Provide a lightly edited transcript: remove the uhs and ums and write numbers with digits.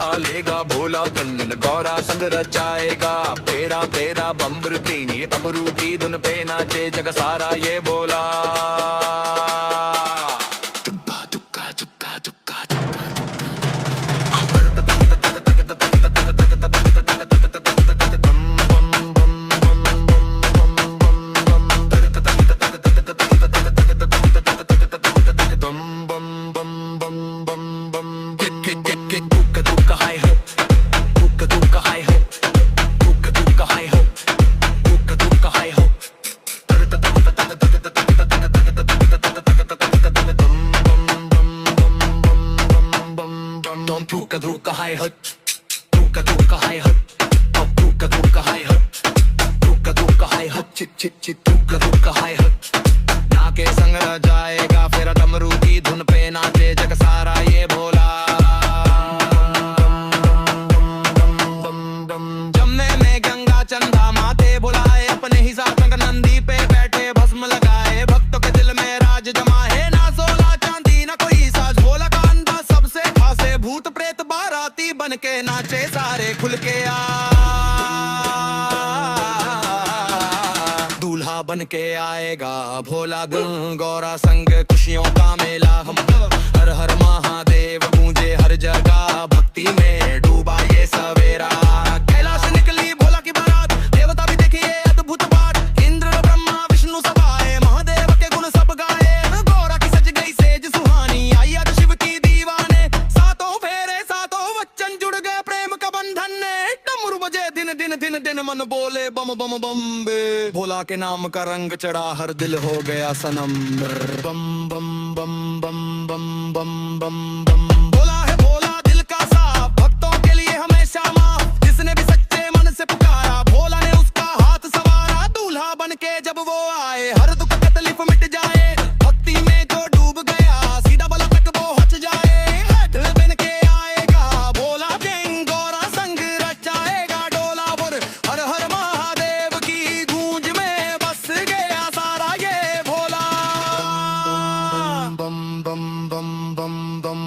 आलेगा भोला कन्नन गौरा संग रचाएगा, तेरा तेरा बम्बर तीनी तमरू की धुन पे नाचे जग सारा ये बोला। Tuka tuka hi hut, tuka tuka hi hut, tuka tuka hi hut, tuka tuka hi hut, chit chit chit tuka tuka hi hut। नाके संग जाएगा फिर डमरू की धुन पे नाचे जग सारा ये भोला। जमने में गंगा चंदा माथे बुलाए, अपने ही साथ नंदी पे बैठे भस्म लगाए, भक्तों के दिल में राज जमा है ना सोना चांदी ना कोई साज। भोला का अंदाज सबसे खासे, भूत प्रेत बाराती बन के नाचे सारे खुल के आ। दूल्हा बन के आएगा भोला गौरा संग खुशियों का मेला। हम हर हर महादेव गूंजे हर जगह, भक्ति में डूबा ये सवेरा। कैलाश निकली भोला की बारात, देवता भी देखिए अद्भुत बात। इंद्र ब्रह्मा विष्णु सब आए, महादेव के गुण सब गाए। गौरा की सज गई सेज सुहानी, आई आज शिव की दीवाने। सातों फेरे सातों वचन जुड़ गए प्रेम का बंधन ने। डमरू बजे दिन दिन दिन दिन मन बोले बम बम बम बे। भोला के नाम का रंग चढ़ा हर दिल हो गया सनम। बम बम बम बम बम बम बम बम। भोला है भोला दिल का साफ, भक्तों के लिए हमेशा माफ। जिसने भी सच्चे मन से पुकारा, भोला ने उसका हाथ संवारा। दूल्हा बन के जब वो आए, हर दुख तकलीफ मिट जाए। भक्ति में जो डूब गया, सीधा बल तक वो हट जाए। हट बन के आएगा भोला, गैंग गौरा संग रचाएगा डोला। बोल हर हर महादेव की गूंज में बस गया सारा ये भोला। बम बम बम बम बम।